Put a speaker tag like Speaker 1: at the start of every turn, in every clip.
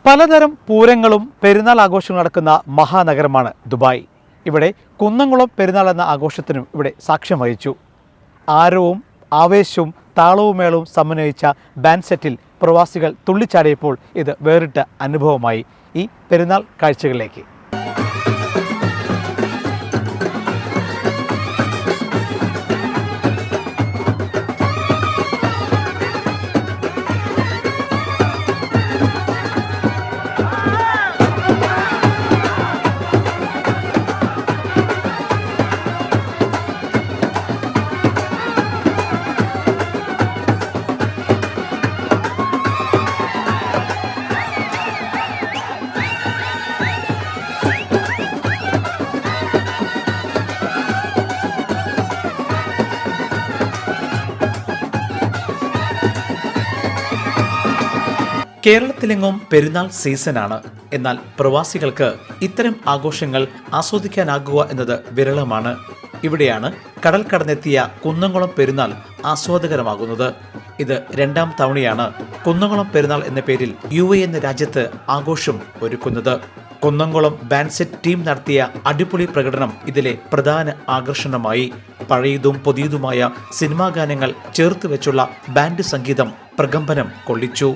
Speaker 1: പലതരം പൂരങ്ങളും പെരുന്നാൾ ആഘോഷങ്ങളും നടക്കുന്ന മഹാനഗരമാണ് ദുബായ്. ഇവിടെ കുന്നംകുളം പെരുന്നാൾ എന്ന ആഘോഷത്തിനും ഇവിടെ സാക്ഷ്യം വഹിച്ചു. ആരവവും ആവേശവും താളവും മേളവും സമന്വയിച്ച ബാൻഡ് സെറ്റിൽ പ്രവാസികൾ തുള്ളിച്ചാടിയപ്പോൾ ഇത് വേറിട്ട അനുഭവമായി. ഈ പെരുന്നാൾ കാഴ്ചകളിലേക്ക് കേരളത്തിലെങ്ങും പെരുന്നാൾ സീസണാണ്. എന്നാൽ പ്രവാസികൾക്ക് ഇത്തരം ആഘോഷങ്ങൾ ആസ്വദിക്കാനാകുക എന്നത് വിരളമാണ്. ഇവിടെയാണ് കടൽ കടന്നെത്തിയ കുന്നംകുളം പെരുന്നാൾ ആസ്വാദകരമാകുന്നത്. ഇത് രണ്ടാം തവണയാണ് കുന്നംകുളം പെരുന്നാൾ എന്ന പേരിൽ UAE എന്ന രാജ്യത്ത് ആഘോഷം ഒരുക്കുന്നത്. കുന്നംകുളം ബാൻഡ് സെറ്റ് ടീം നടത്തിയ അടിപൊളി പ്രകടനം ഇതിലെ പ്രധാന ആകർഷണമായി. പഴയതും പുതിയതുമായ സിനിമാ ഗാനങ്ങൾ ചേർത്ത് വെച്ചുള്ള ബാൻഡ് സംഗീതം പ്രകമ്പനം കൊള്ളിച്ചു.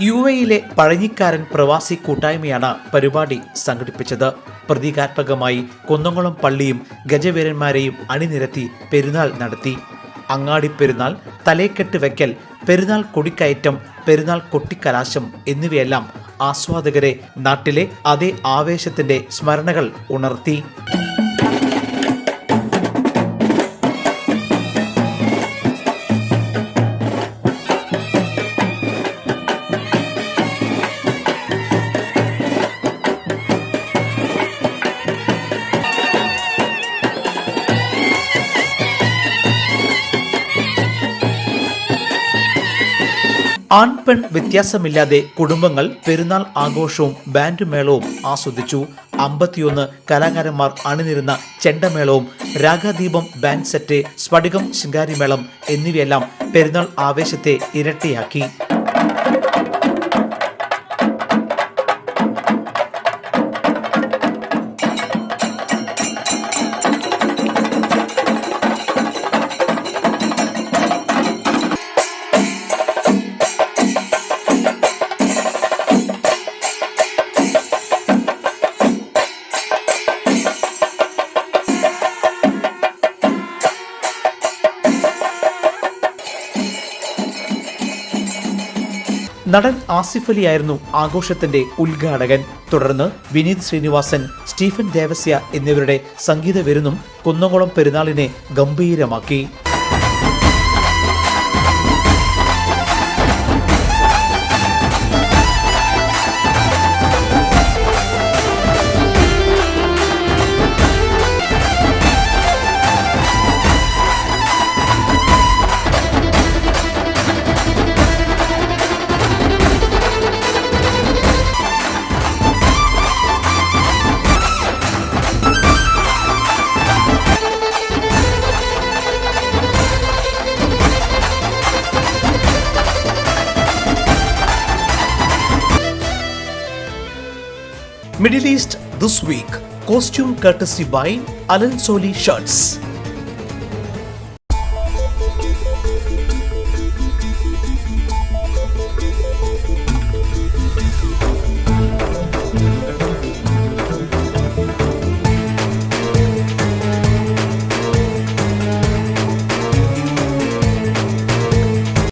Speaker 1: UAE പഴഞ്ഞിക്കാരൻ പ്രവാസി കൂട്ടായ്മയാണ് പരിപാടി സംഘടിപ്പിച്ചത്. പ്രതീകാത്മകമായി കുന്നംകുളം പള്ളിയും ഗജവീരന്മാരെയും അണിനിരത്തി പെരുന്നാൾ നടത്തി. അങ്ങാടി പെരുന്നാൾ, തലേക്കെട്ട് വെക്കൽ, പെരുന്നാൾ കൊടിക്കയറ്റം, പെരുന്നാൾ കൊട്ടിക്കലാശം എന്നിവയെല്ലാം ആസ്വാദകരെ നാട്ടിലെ അതേ ആവേശത്തിന്റെ സ്മരണകൾ ഉണർത്തി. ആൺപെൺ വ്യത്യാസമില്ലാതെ കുടുംബങ്ങൾ പെരുന്നാൾ ആഘോഷവും ബാൻഡ് മേളവും ആസ്വദിച്ചു. 51 കലാകാരന്മാർ അണിനിരുന്ന ചെണ്ടമേളവും രാഗദീപം ബാൻഡ് സെറ്റ്, സ്ഫടികം ശിങ്കാരിമേളം എന്നിവയെല്ലാം പെരുന്നാൾ ആവേശത്തെ ഇരട്ടിയാക്കി. നടൻ ആസിഫ് അലി ആയിരുന്നു ആഘോഷത്തിന്റെ ഉദ്ഘാടകൻ. തുടർന്ന് വിനീത് ശ്രീനിവാസൻ, സ്റ്റീഫൻ ദേവസ്യ എന്നിവരുടെ സംഗീത വിരുന്നും Kunnamkulam പെരുന്നാളിനെ ഗംഭീരമാക്കി. Middle East this week. Costume courtesy by Alan Soli Shirts.